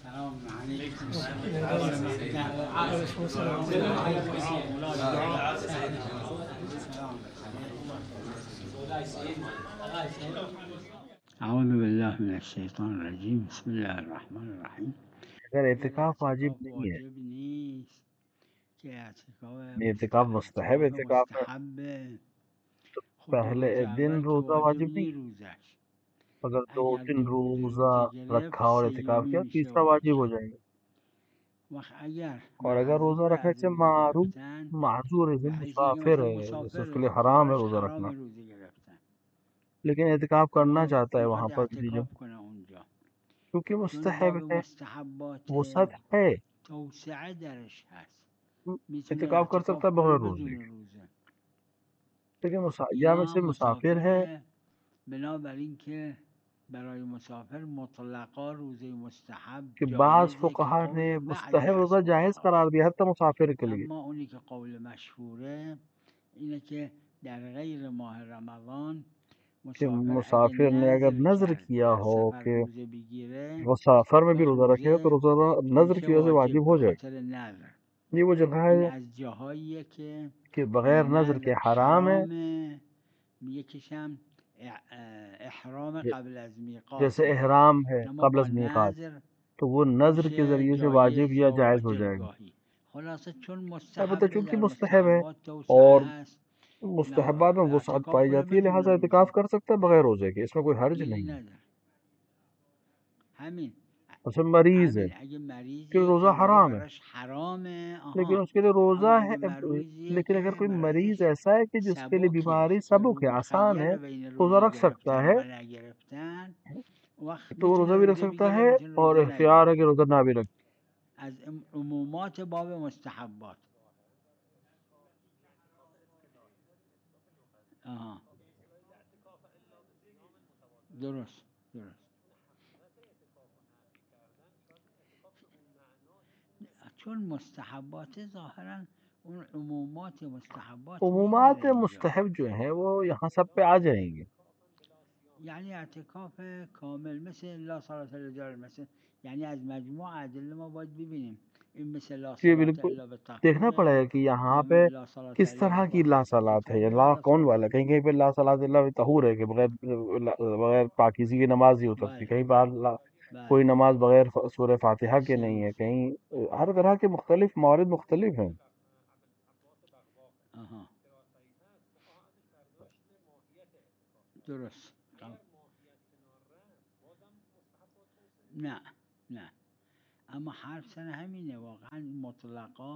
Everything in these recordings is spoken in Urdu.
سلام عليكم. أعوذ بالله من الشيطان الرجيم. بسم الله الرحمن الرحیم. اگر اعتکاف واجب نہیں ہے، واجب نیست که اعتکاف مستحب اعتکاف ہے، مستحب. تو خب دو پہلے روز دن اول که روزہ واجب واجب نہیں. نی روزش. اگر اگر 2 دن دو روزہ روزه گرفت رکھا اور اعتکاف سیومی کیا میشه تیسرا واجب ہو واجب. جائے گا. وقت اگر اور اگر روزہ معذور رکھنے از سے روزه گرفتن معذور ہے، به حیث اینکه مسافر مثلا ہے، جیسے مسافر اس کے لیے حرام ہے براش روزہ حرام رکھنا، روزه گرفتن، لیکن اعتکاف کرنا خب چاہتا ہے وہاں میخواد پر بھی جو اعتکاف کنه اونجا، کیونکہ چون مستحب باب ہے، مستحبات وسعت ہے، توسعه درش هست، میتونه اعتکاف کر سکتا اعتکاف ہے کنه بغیر روزے بدون کے. روزه. لیکن یا میں یا سے مسافر ہے بنابراین که برای مسافر مطلقا روزه مستحب کہ بعض جایزه که فقہا نے قول بعضی مستحب از روزہ جائز فقها، قرار دیا حتی مسافر کے لیے. اما اونی که قول مشهوره اینه که در غیر ماه رمضان کہ مسافر اگه مسافر نے اگر نظر نظر کرد کیا در ہو سفر کہ روزه بگیره وہ سفر میں و بھی روزہ رکھے گا تو روزه روزہ نظر میشه کی وجہ سے واجب واجب به ہو جائے خاطر نظر. گا. یہ وہ جگہ این ہے از جاهاییه که کہ بغیر این نظر کے نظر حرام ہے. حرامه. یکیش هم احرام قبل از جیسے میقاته، احرام ہے اما قبل با از میقات، نظر تو وہ نظر کے میشه ذریعے سے واجب جایز یا یا جائز ہو واجب جائے گا. گاهی. خلاصه چون البتہ مستحب چونکہ در مستحب ہے مستحبات توسعه اور هست، مستحبات میں وسعت اعتکاف پائی کنه جاتی ہے، بدون لہٰذا روزه. اعتکاف کر سکتا ہے بغیر روزے کے، اس میں کوئی حرج ایلی نہیں ہے. نداره. همین مثلا مریض ہے اگه کہ مریضیه روزہ که دیگه حرام ہے، براش حرامه، لیکن آها. اس کے لیے روزہ اما ہے. اگه مریضیه لیکن اگر که کوئی مریض مرضش ایسا ہے کہ جس کے لیے سبکه بیماری که سبک ہے، آسان ہے، مخیره بین روزہ روزه رکھ سکتا گرفتن ہے، و نگرفتن، وقت تو وہ روزہ میتونه بھی رکھ روزه سکتا بگیره، ہے میتونه اور روزه اختیار ہے نگیره. کہ روزہ نہ بھی رکھے. از عمومات باب مستحبات. آها، درست درست. چون مستحبات ظاهرا اون عمومات مستحبات عمومات میگیره اینجا. مستحب جو ہیں وہ یہاں سب پہ آ جائیں گے. یعنی اعتکاف کامل مثل لا صلاة الرجال مثل، یعنی از مجموع ادله ما باید ببینیم این مثل لا یہ صلاة بالکل الا دیکھنا پڑے بالتطهیر گا کہ یہاں یا پہ لا صلاة کس الا طرح کی لا صلات ہے، یا لا لا کون صلاة. والا. کہیں کہیں پہ لا صلات اللہ طہور ہے کہ بغیر پاکیزگی کی نماز ہی ہو سکتی، بله کہیں پر کوئی بله. نماز بغیر سورہ فاتحہ کے نہیں ہے، صحیح. کہیں ہر طرح کے مختلف موارد مختلف ہیں. آها، درست. نه نه، اما حرف سر همینه واقعا مطلقا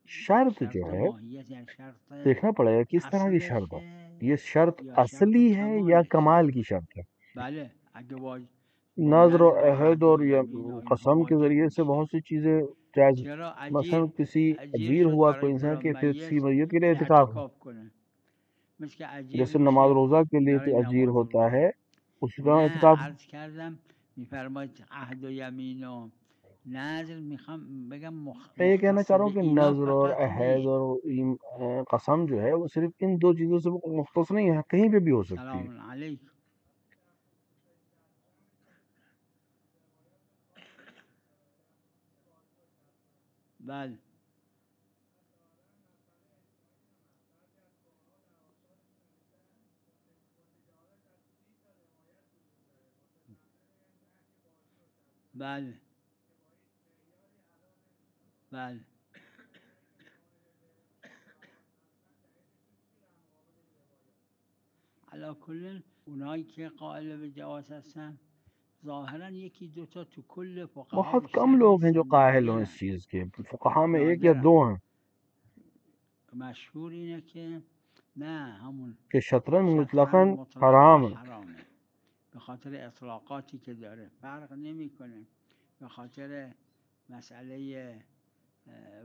شرط جو شرط ہے ماهیت یعنی شرط دیکھنا پڑے گا کس طرح کی شرط ہے، اصلشه یہ شرط یا شرط اصلی ہے یا کمالشه. کمال کی شرط ہے. بله اگه با نظر و نظر و عہد عهد و اور یا یمین و اینها قسم کے واجب ذریعے سے میشه. بہت سی چیزیں جائز. چرا مثلا کسی اجیر اجیر شد ہوا برای کوئی انسان فلان کے میت کسی میت کے لیے که اعتکاف ہے، اعتکاف کنه، مثل که اجیر جیسے نماز میشه روزہ کے لیے برای کوئی اجیر نماز ہوتا روزه. ہے اسی طرح نه اعتکاف. عرض کردم میفرماید عهد و یمین و نظر، میخوام بگم میں یہ کہنا مختص چاہ رہا ہوں به کہ اینا نظر اور فقط عہد نیست. اور قسم جو ہے وہ صرف ان دو چیزوں سے مختص نہیں ہے، کہیں پہ بھی ہو سکتی ہے. سلام علیکم. بله بله بله. علا کل اونایی که قائل به جواز هستن ظاهرا یکی دوتا تو کل فقها بہت بیشتر کم لوگ ہیں نیست، جو قائل ہوں اس نادرن چیز کے، فقہا میں ایک یا نادرن. دو ہیں مشهور اینه که نه همون کہ شطرنج شطرنج مطلقاً مطلقا حرام ہے. حرامه به خاطر اطلاقاتی که داره، فرق نمیکنه به خاطر مسئله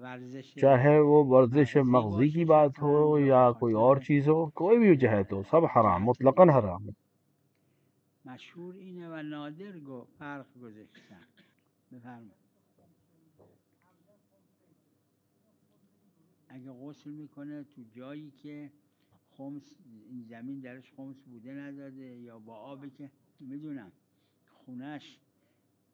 ورزش چاہے وہ ورزش مغزی مغزی کی باشه بات ہو شطرنج یا به یا کوئی اور خاطر چیز ہو، کوئی بھی جہت ہو، سب حرام، جهت مطلقاً دیگه. حرام ہے. مشهور اینه و نادر فرق گذاشتن. بفرما. اگه غسل میکنه تو جایی که خمس این زمین درش خمس بوده نداده، یا با آبی که میدونم خونش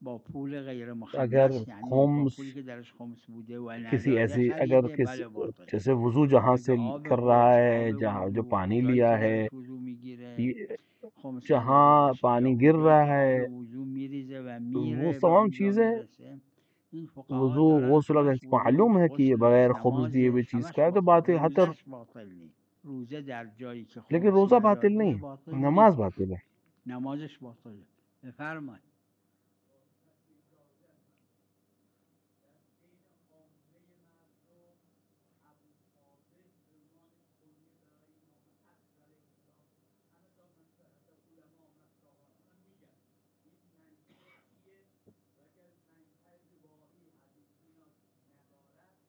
با پول غیر اگر مخنث، یعنی با خمس پولی که درش خمس بوده و کسی نداده ایسی اگر خریده، بله باطل. جیسے وضو جہاں مثل سے آب کر رہا خشک، آب ہے، جہاں جو وضو، پانی جایی لیا که ہے، درش وضو میگیره خمس نداده جہاں باشه، یا پانی اون گر جایی رہا که آب ہے، وضو میریزه و وہ میره به تمام اونجا چیزیں میرسه، این فقها وضو دارن غسل، اگر خلاص وضو معلوم ہے کہ یہ غسلش بغیر خبز دیے ہوئے نمازش چیز همش کا ہے تو باطل، بات حتر، روزش باطل نیست. روزه در جایی که لیکن خمس روزہ باطل نداده نہیں باطل ہے، نماز نیست، باطل ہے. نمازش باطله. بفرمایید.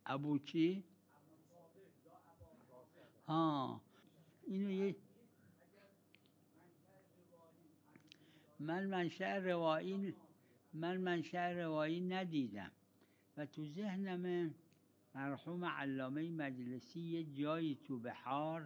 ابو چی؟ ها، اینو یه من منشأ روایی ندیدم و تو ذهنم مرحوم علامه مجلسی یه جایی تو بحار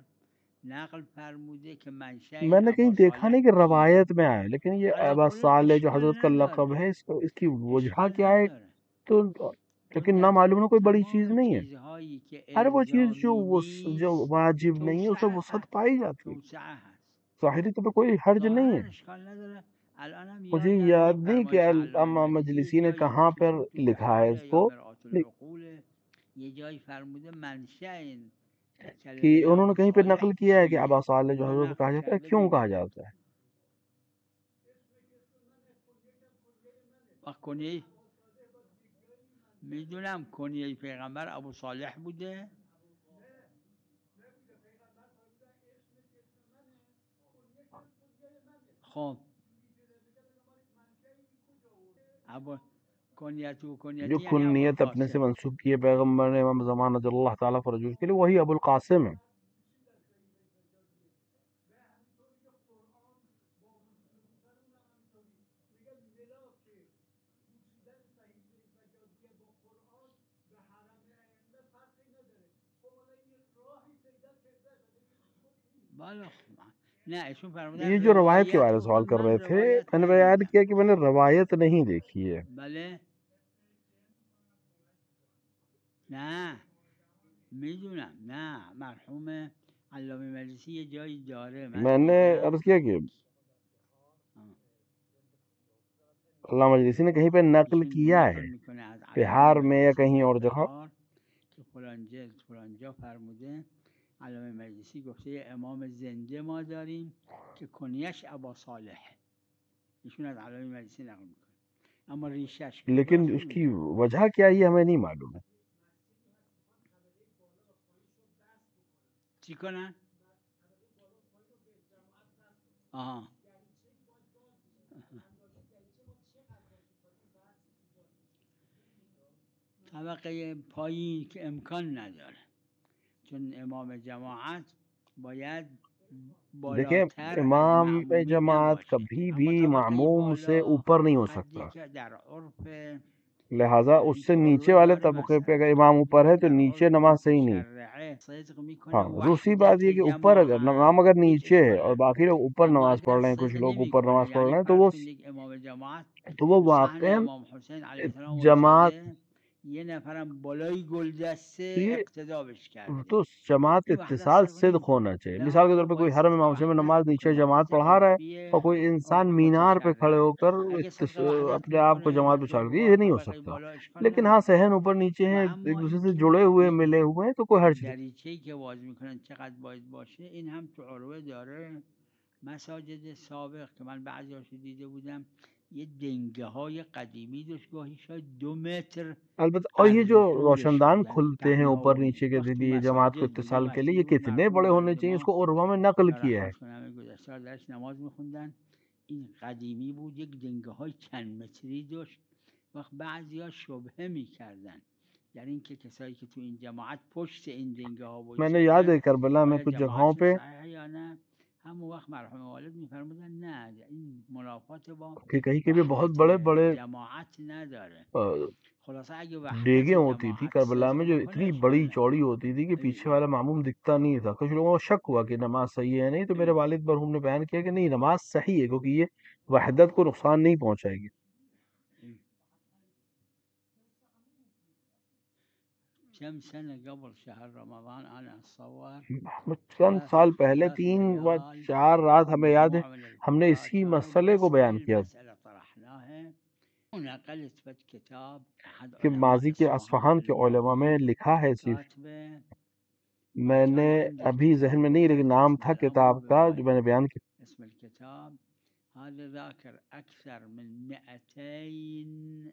نقل فرموده که منشأ میں نے کہیں ابا دیکھا صالح نہیں کہ کیه. روایت میں آیا، لیکن یہ حالا ابا خودت صالح جو اشکال حضرت کا لقب نداره، ہے، اس کی وجہ اشکال کیا ہے نداره. تو، تو لیکن نہ معلوم ہے، کوئی بڑی چیز تمام نہیں ہے. چیزهایی که ہر وہ چیز جو الزامی جو نیست واجب نہیں ہے، اس میں توسعه وسعت هست، پائی جاتی ہے. توسعه هست. ظاہری طور پہ کوئی حرج نہیں ظاهرا ہے. اشکال نداره. الان هم مجھے یادم یاد نیست نہیں کہ فرمایش علامه علامہ مجلسی یه مجلسی نے جایی کہاں پر نوشته تو لکھا ہے اس بحاره یا کو، مرآت العقول، یه جایی فرموده منشأ این کہ کلمه انہوں نے ابو کہیں پہ صالح نقل کیا ہے کہ ابا چیه، صالح جو اونو حضرت کہا نقل جاتا ہے، کرده کیوں کہا دیدم. جاتا ہے. و کنیه میدونم کنیه پیغمبر ابو صالح بوده. خب ابو جو کنیتی یعنی ابو کنیت اپنے سے القاسم. منسوب کی ہے پیغمبر نے امام زمان رضی اللہ تعالیٰ فرجوہ کے لیے، وہی ابو القاسم ہے. بالا نه ایشون فرمودن یہ جو روایت کے روایت بارے میں سوال گفتن، کر من رہے تھے، روایت میں نے بیان ندیدم. کیا کہ میں نے روایت نہیں دیکھی ہے. بله نه میدونم، نه مرحوم علامه مجلسی یه جایی داره من میں نے دیدم. عرض کیا کہ علامہ مجلسی نے کہیں پہ نقل ایشون کیا نقل ہے میکنه از علامه بہار میں یا مجلسی کہیں در اور جگہ، بحار که فلانجا فرموده علامه مجلسی گفته یه امام زنده ما داریم که کنیش ابا صالح. ایشون از علامه مجلسی نقل میکنه، اما ریشش لیکن کجاست اس کی نمیدونم. وجہ کیا ہے یہ ہمیں نہیں معلوم ہے. چی کنن؟ آها. طبقه پایین که امکان نداره، چون امام جماعت باید دیکھیں، بالاتر از امام مأمومین جماعت نباشه، کبھی اما بھی طبقه معموم سے بالا اوپر نہیں ہو قدری سکتا، که در عرف، لہٰذا این اس سے که نیچے عروه والے داره طبقے پہ اگر مسئلهشه، امام این اوپر که ہے تو در نیچے عرف نماز صحیح نہیں. متشرعه صدق ہاں، میکنه دوسری بات وحدت یہ کہ اوپر اگر جماعت امام اگر هیچ نیچے ہے اور اشکال باقی نداره، لوگ اوپر اما نماز پڑھ اگر رہے ہیں، کچھ صدق لوگ اوپر نمیکنه، نماز پڑھ یعنی رہے ہیں، فرض کنید امام جماعت تو وہ تو صحن واقعاً امام حسین علیه السلام جماعت، وایساده، یه نفرم بالای تو گلدسته یہ اقتدا بش کرده، تو جماعت این وحدت اتصال صدق صدق نمیکنه. ہونا چاہیے. مثال کے لہذا طور پہ کوئی باید حرم صدق امام حسین میں وحدت نماز نیچے بکنه، جماعت وحدت پڑھا رہا ہے عرفی، اور کوئی عرف انسان مینار پہ کھڑے متشرعه. ہو کر اگه صدق وحدت اپنے آپ کو میکنه جماعت و پہ چھاڑ دے، جمعه یہ نہیں ہو طبقه سکتا. بالا اشکال لیکن ہاں نداره. صحن اوپر نیچے و ہیں، اما ایک دوسرے این سے که جڑے ہوئے این ملے ہوئے ہیں، تو کوئی حرج نہیں. دریچه‌ای که باز میکنن چقدر باید باشه، این هم تو عروه داره. مساجد سابق که من بعضیاشو دیده بودم یه دنگه های قدیمی داشت، گاهی شاید 2 متر البتہ اور یہ عرض جو و طولش روشن بود، دان یعنی کھلتے ہیں تنها اوپر و نیچے کے وقت تو لیے جماعت کو مساجد بود. یه اتصال کے لیے، مسجدی یہ بود کتنے مرحوم بڑے ہونے والد چاہیے، اس ما کو عروا میں نقل خدا کیا ہے. رحمتش کنه همه گذشته سال درش نماز میخوندن. این قدیمی بود، یک دنگه های چند متری داشت. وقت بعضی ها شبهه میکردن در این که کسایی که تو این جماعت پشت این دنگه ها میں نے یاد وایسادن ہے کربلا میں آیا کچھ جگہوں جماعتشون پہ صحیحه یا نه. همون وقت مرحوم والد میفرمودن نه، این منافات با کہ کہیں کہیں بہت وحدت بڑے بڑے جماعت نداره. خلاصه اگه ڈیگیں وحدت ہوتی تھی جماعت کربلا صدق میں، جو بکنه اتنی اشکال بڑی نداره. چوڑی ہوتی تھی کہ پیچھے والا معموم دکھتا نہیں تھا. کچھ لوگوں کو شک ہوا کہ نماز صحیح ہے نہیں، تو میرے والد مرحوم نے بیان کیا کہ نہیں، نماز صحیح ہے، کیونکہ یہ وحدت کو نقصان نہیں پہنچائے گی. كم سنة قبل شهر رمضان أنا أتصور چند سال پہلے 3 و 4 رات ہمیں یاد ہے ہم نے اسی مسئلے کو بیان کیا المسألة طرحناها ونقلت بد كتاب أحد کہ علماء ماضی کے اصفہان کے علماء میں لکھا ہے چیز كاتبه میں نے ابھی ذہن میں نہیں لیکن نام تھا کتاب کا جو میں نے بیان کیا اسم الكتاب هذا ذاكر أكثر من 200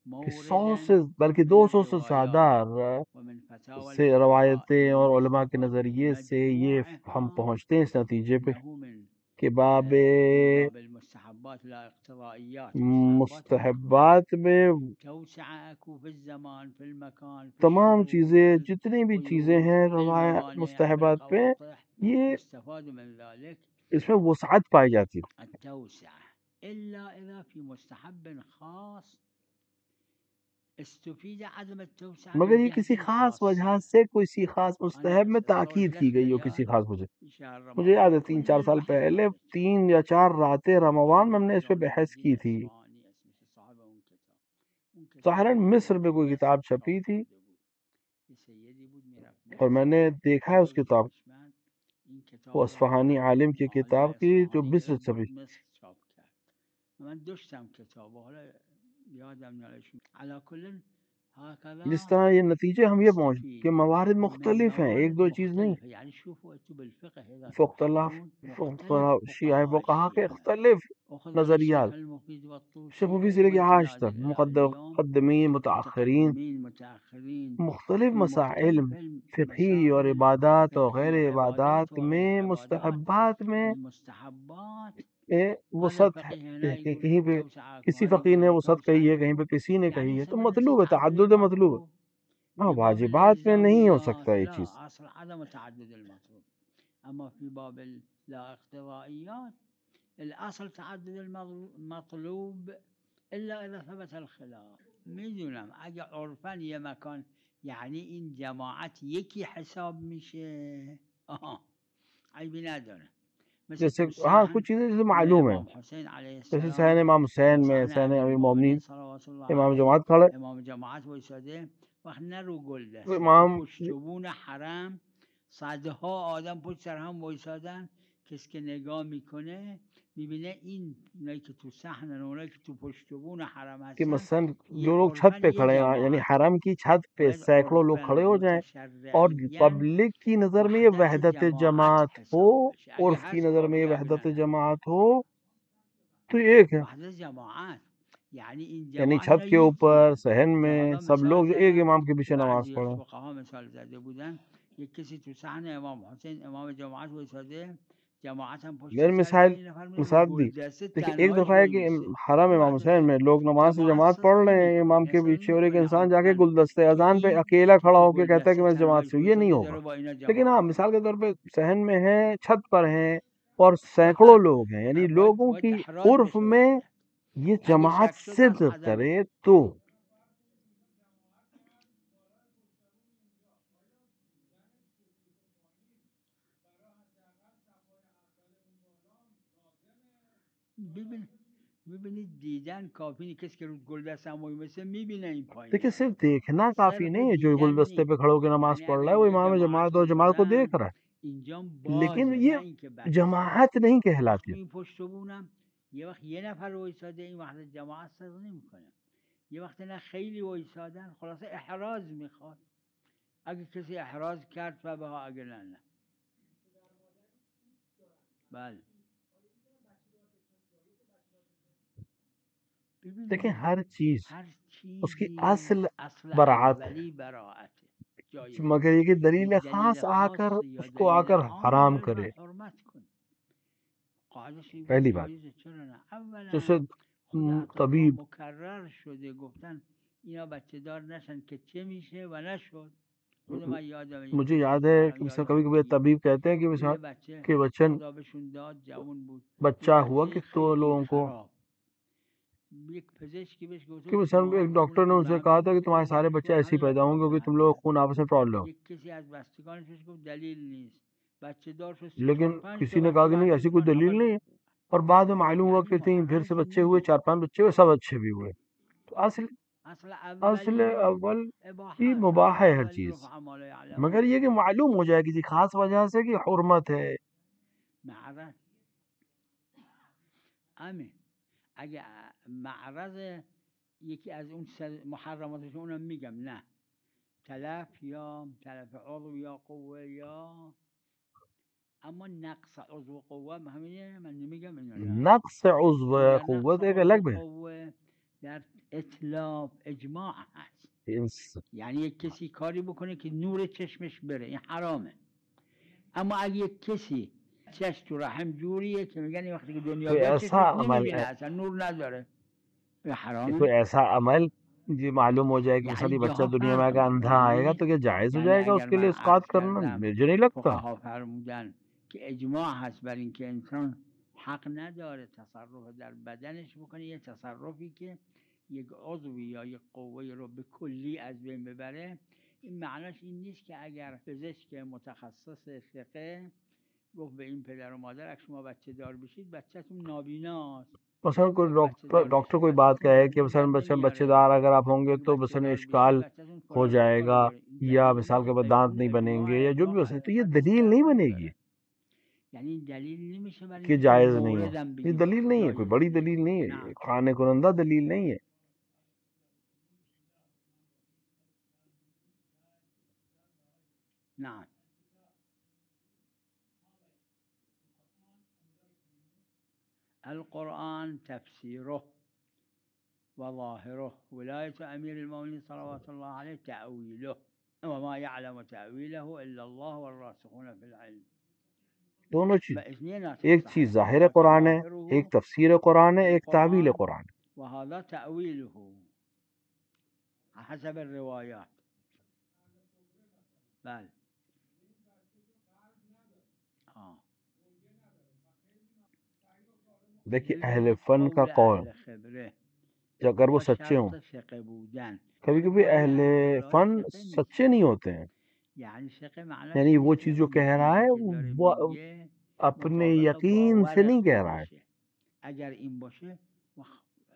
کہ 100 سے موردا بلکہ من 200 سے زیادہ الروايات ومن فتاوى سے الفقهاء روایتیں اور علماء کے في نظریے سے یہ ہم مجموعها پہنچتے ہیں اس نتیجے پہ أنه من کہ باب من باب المستحبات لا اقتضائيات مستحبات میں توسعة أكو في الزمان في المكان في تمام الشروط چیزیں في جتنی بھی چیزیں القيود ہیں في روایات الموانع مستحبات پہ بالقواطع یہ يستفاد من ذلك اس میں وسعت پائی جاتی ہے التوسعة إلا إذا في مستحب خاص استفيد عدم التوسعة مگر من یہ کسی جهة خاص وجہ خاصة. سے کوئی خاص أنا مستحب میں أتصور تاکید 3 کی گئی ہو کسی خاص وجہ في شهر مجھے یاد ہے رمضان 3-4 سال پہلے 3 یا 4 راتیں رمضان میں ہم نے اس پہ بحث کی تھی ظاہراً مصر میں کوئی کتاب چھپی تھی اور میں نے دیکھا ہے اس کتاب وہ اصفہانی عالم کی کتاب کی جو مصر چھپی من دشتم کتاب حالا یادم نمیاد علی کل هكذا جس طرح یہ نتیجے ہم یہ پہنچ کہ موارد مختلف ہیں ایک دو چیز نہیں يعني شوفوا انتم بالفقه اذا مختلف شیعہ فقہا کے اختلف نظریات شیخ مفید سے لے کے آج تک مقدمین متاخرین مختلف مسائل فقہی اور عبادات اور غیر عبادات میں مستحبات میں وسعت ہے کہ کہیں پہ کسی فقیر نے وسعت کہی ہے کہیں پہ کسی نے کہی ہے تو مطلوب ہے تعدد مطلوب ہے ہاں واجبات میں نہیں ہو سکتا یہ چیز اصل عدم تعدد المطلوب اما في باب لا اقتضائيات الاصل تعدد المطلوب الا اذا ثبت الخلاف میدونم اگه عرفا یه مکان یعنی این جماعت یکی حساب میشه عیبی نداره جیسے ہاں کچھ چیزیں جیسے معلوم ہے جیسے سہن امام حسین میں سہن امیر المومنین امام جماعت کھڑے امام جماعت وایساده وقت نرو گل دست امام پشتبون حرم صدها آدم پشت سر هم وایسادن کسی که نگاه میکنه میبینه این اونایی که تو صحنن اونایی که تو پشتبون حرم هستن کہ مثلا جو لوگ چھت پہ کھڑے ہیں یعنی حرم کی چھت پہ سینکڑوں لوگ کھڑے ہو جائیں اور پبلک کی نظر میں یہ وحدت جماعت ہو عرف کی نظر میں یہ وحدت جماعت ہو تو ایک ہے یعنی چھت کے اوپر صحن میں سب لوگ ایک امام کے پیچھے نماز پڑھیں مثال زده بودن یک کسی تو صحن امام حسین امام جماعت وایساده جماعت هم پشت میں سر مثال دی دیکھیں ایک دفعہ ہے کہ حرم امام حسین میں لوگ نماز سے جماعت پڑھ رہے ہیں امام کے پیچھے اور ایک انسان جا کے گلدستے اذان پہ اکیلا کھڑا ہو کے کہتا ہے کہ میں جماعت سے ہوں یہ نہیں ہوگا لیکن ہاں مثال کے طور پہ صحن میں ہیں چھت پر ہیں اور سینکڑوں لوگ ہیں یعنی لوگوں کی عرف میں یہ جماعت صدق کرے تو ببینید دیدن کافی نیست کسی که رو گلدسته هم وایسه میبینه این پایین دیکھیں صرف دیکھنا کافی نہیں ہے جو گلدستے پہ کھڑے ہو کے نماز پڑھ رہا ہے وہ امام جماعت اور جماعت کو دیکھ رہا ہے لیکن یہ جماعت نہیں کہلاتی این پشتبونم یه وقت یه نفر وایساده این وقت جماعت صدق نمیکنه یه وقت نه خیلی وایسادن خلاصه احراز میخواد اگه کسی احراز کرد و به ها اگه نه بله دیکھیں ہر چیز اس کی اصل براعت ہے مگر یہ کہ دلیل خاص آ کر اس کو آ کر حرام کرے پہلی بات جیسے طبیب مکرر شده گفتن اینا بچه دار نشن که چه میشه و نشد مجھے یاد ہے کہ مثلا کبھی کبھی طبیب کہتے ہیں کہ مثلا کہ بچہ ہوا کہ تو لوگوں کو کہ مثلا ایک ڈاکٹر نے ان سے کہا تھا کہ تمہارے سارے بچے ایسے ہی پیدا ہوں گے کیونکہ تم لوگ خون آپس میں پرابلم لیکن کسی نے کہا کہ نہیں ایسی کوئی دلیل نہیں ہے اور بعد میں معلوم ہوا کہ پھر سے بچے ہوئے 4-5 بچے ہوئے سب اچھے بھی ہوئے تو اصل اصل اول ہی مباح ہے ہر چیز، مگر یہ کہ معلوم ہو جائے کسی خاص وجہ سے کہ حرمت ہے. معرض امه اگه معرض یکی از اون محرماتش اونم میگم نه تلف یا تلف عضو یا قوه یا اما نقص عضو قوه همینه من نمیگم اینا نه نقص عضو قوت ایک الگ ہے. قوه در اطلاف اجماع هست یعنی یک کسی کاری بکنه که نور چشمش بره این حرامه، اما اگه یک کسی چشم تو رحم جوریه که میگن وقتی که دنیا بیاد چشمش نمیبینه اصلا نور نداره حرامه. کوئی ایسا عمل جو معلوم ہو جائے کہ مثلا یہ بچہ دنیا میں اگر اندھا آئے گا تو کیا جائز ہو جائے گا اس کے لیے اسقاط کرنا؟ مجھے نہیں لگتا. فقها فرمودن که اجماع هست بر این که انسان حق نداره تصرف در بدنش بکنه، یه تصرفی که یک عضوی یا یک قوه‌ای رو به کلی از بین ببره. این معناش این نیست که اگر پزشک متخصص فقه گفت به این پدر و مادر اگه شما بچه دار بشید بچه‌تون نابیناست، مثلا کوئی ڈاکٹر کوئی بات کہے کہ مثلا بچے دار اگر آپ ہوں گے تو مثلا اشکال ہو جائے گا یا مثال کے بعد دانت نہیں بنیں گے یا جو بھی ہو سکتا، تو یہ دلیل نہیں بنے گی کہ جائز نہیں ہے. یہ دلیل نہیں ہے، کوئی بڑی دلیل نہیں ہے، یہ قانع کنندہ دلیل نہیں ہے. نعم. القرآن تفسيره وظاهره ولاية أمير المؤمنين صلوات الله عليه تأويله وما يعلم تأويله إلا الله والراسخون في العلم. دونوں چیز، ایک چیز ظاہر قرآن ہے، ایک تفسیر قرآن ہے، ایک تعویل قرآن ہے. وهذا تأويله حسب الروايات. بله. دیکھیے اہل فن کا قول اگر وہ سچے ہوں، کبھی کبھی اہل فن سچے نہیں ہوتے ہیں، یعنی وہ چیز جو کہہ رہا ہے وہ اپنے یقین سے نہیں کہہ رہا ہے. اگر این باشه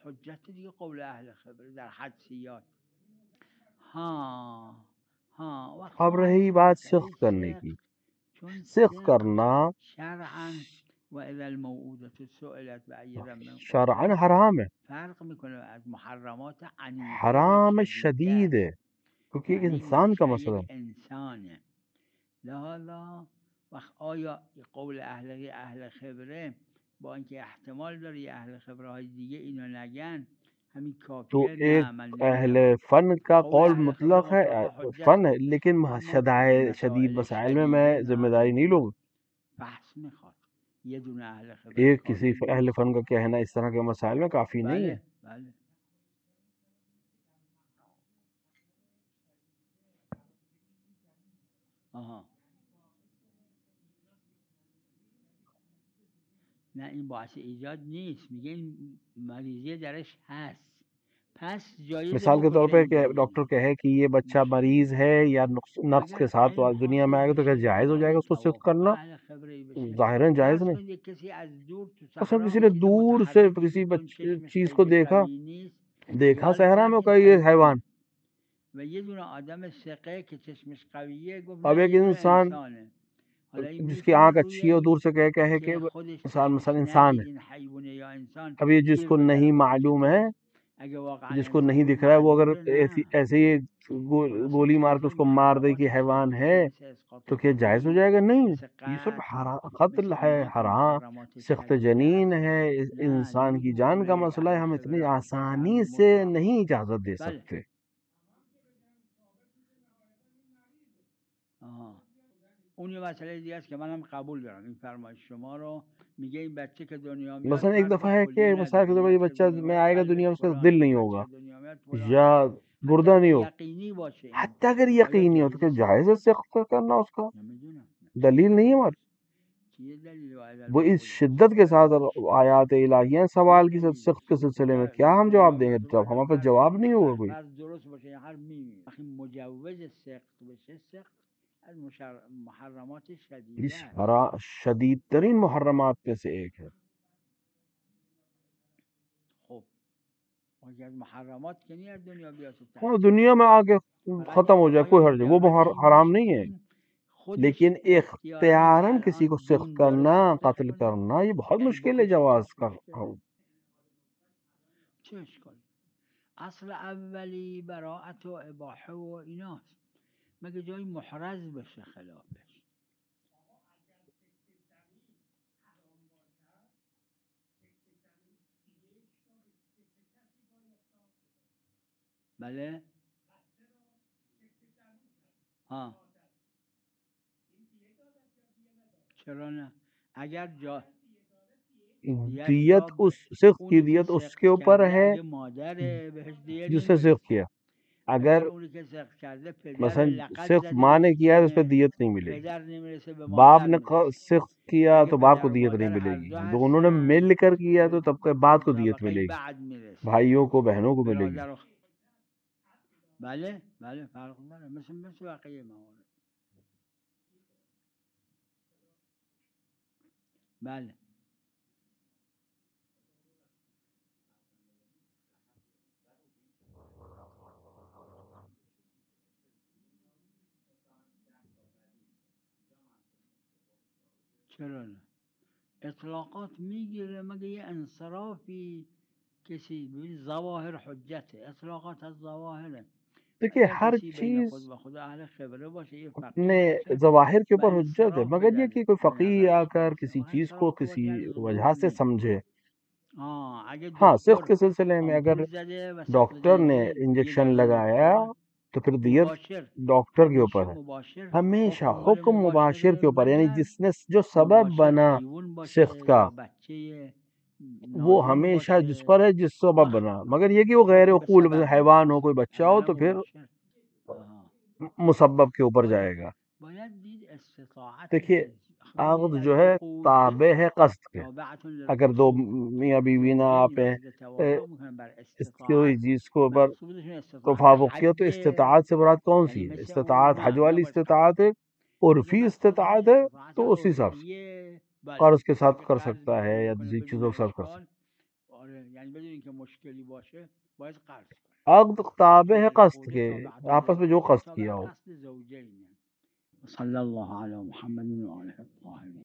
حجت دیگه قول اهل خبره در حدسیات. اب رہی بات سخت کرنے کی، سخت کرنا شرعا واذا الموءودة سئلت بأي ذنب شرعا حرام ہے، فرق میکنه از محرمات عنیفه حرام شدید ہے، کیونکہ ایک انسان کا مسئلہ ہے. انسانه لہذا وقت آیا قول اهل خبره با اینکه احتمال داره اهل خبره های دیگه اینو نگن همین کافیه؟ تو ایک اہل فن کا قول مطلق ہے، فن ہے لیکن شدید مسائل میں ذمہ داری نہیں لوں گا. بحث میخواد یه دونه اهل خبره ایک کسی اہل فن کا کہنا اس طرح کے مسائل میں کافی نہیں ہے. بله. نه این باعث ایجاد نیست، میگه این مریضی درش هست پس جایز. مثال کے طور پہ کہ ڈاکٹر کہے کہ یہ بچہ مریض ہے یا نقص کے ساتھ دنیا میں آئے گا تو کیا جائز ہو جائے گا اس کو سخت کرنا؟ ظاہراً جائز نہیں. اصل کسی نے دور سے کسی چیز کو دیکھا صحرا میں کوئی یہ حیوان، اب ایک انسان جس کی آنکھ اچھی ہے دور سے کہے کہ مثلا انسان ہے. اب یہ جس کو نہیں معلوم ہے، جس کو نہیں دکھ رہا ہے، وہ اگر ایسے ہی گولی مار کے اس کو مار دے کہ حیوان ہے تو کیا جائز ہو جائے گا؟ نہیں. یہ سب قتل ہے، حرام، سخت جنین ہے، انسان کی جان کا مسئلہ ہے، ہم اتنی آسانی سے نہیں اجازت دے سکتے. اون یه مسئله دیگه است که منم قبول دارم این فرمایش شما رو. میگه این بچه که دنیا میاد مثلا ایک دفعہ ہے کہ مثلا کہ یہ بچہ میں آئے گا دنیا میں اس کا دل نہیں ہوگا یا گردہ نہیں ہوگا، حتیٰ اگر یقینی ہو تو کیا جائز ہے سخت کرنا اس کا؟ دلیل نہیں ہے ہمارے. وہ اس شدت کے ساتھ آیات الہیہ سوال کی سخت کے سلسلے میں کیا ہم جواب دیں گے جب ہمارے پاس جواب نہیں ہوگا کوئی. اس شدید ترین محرمات میں سے ایک ہے. کہ از محرمات کہ نہیں از دنیا بیاد تو اور تحصیل دنیا میں آ کے فقط ختم ہو جائے آیا کوئی حرج نہیں، وہ مجرد این حرام نیست نہیں ہے، که خودش لیکن اختیارا که اختیاراً کسی کو الان سخت دین کرنا، داره سختش قتل کنه، کرنا، یہ بہت یعنی مشکل ہے بکشه جواز کا. بکشه چه اشکالی؟ اصل اولی براعت و اباحه و ایناست، مگه جایی محرز بشه خلافش. بله؟ ها چرا نه؟ اگر دیت اس سخت کی اونی که دیت اس سخت کے اوپر کرده ہے اگه مادره بهش دیه جس نے نمیرسه، سخت کیا. اگر اگر اونی که سخت کرده پدر مثلا لقد سخت ماں نے زده کیا ہے اس پہ اسم دیت نہیں ملے گی، پدر نمیرسه به باپ مادر نے میرسه. سخت کیا اگه تو باپ کو پدر و دیت نہیں مادر ملے هر گی، دو دونوں نے هستن مل کر کیا تو تب کے بعد کو دیت طبقه ملے گی، بعد میرسه، بھائیوں کو بہنوں کو ملے گی. برادر و بله بله فرق داره، مثل بقیه موارد. بله چرا نه؟ اطلاقات میگیره مگه یه انصرافی کسی ببین ظواهر حجته، اطلاقات از ظواهره. دیکھیے اگر ہر کسی بین چیز خود و خدا اهل خبره باشه، یه اپنے فقیه باشه، ظواہر کے با اوپر حجت ہے، انصراف مگر یہ کہ بدن کوئی به فقیہ آ نظرش کر برسه. کسی و چیز کو انصراف کسی یعنی وجہ ظهور سے نمیکنه. سمجھے. اگه ہاں سخت دکتر کے سلسلے میں اگر آمپول زده و سقل ڈاکٹر نے جنسی یه انجیکشن دردی لگایا دکتره تو پھر دیت مباشر ڈاکٹر کے همیشه اوپر ہے. مباشر ہمیشہ حکم مال حکم مباشر مباشره، کے اوپر، یعنی مگر جس نے جو سبب مباشر بنا حیوان سخت باشه کا یا بچه وہ نازم ہمیشہ جس باشه، پر ہے جس سبب وقت بنا، مگر یہ کہ وہ غیر حکم به عقول سبب حیوان میاد ہو کوئی بچہ ہو وگرنه تو پھر مباشر. آها. مسبب کے اوپر باید جائے گا. باید دید استطاعتی دیکھیے که عقد خیلی از جو ہے عقود تابع ہے قصد کے. تابعتون اگر دو للقصود، میاں بیوی نہ زوجین آپے وقتی توافق میکنن بر اس کوئی استطاعت، چیز کو اوپر مقصودشون استطاعت توافق کیا تو حجه، استطاعت سے مراد کون یعنی سی ہے؟ مثل اون استطاعت حج نه والی باید قرض. استطاعت ہے، اگه عرفی مقصود همین استطاعت ہے استطاعت تو اسی حساب سے عرفیه، بله. قرض کے ساتھ اگه کر قرض سکتا ہے میخواد یا بکنه دوسری بدون چیزوں کے ساتھ کر سکتا اشکال، آره یعنی بدون اینکه مشکلی باشه باید قرض کنه. ہے. عقد تابع چون ہے قصد العقود کے، تابعة آپس میں جو للقصود، قصد تابع کیا ہو. قصد زوجین. صلی الله علی محمد و آله الطاهرین.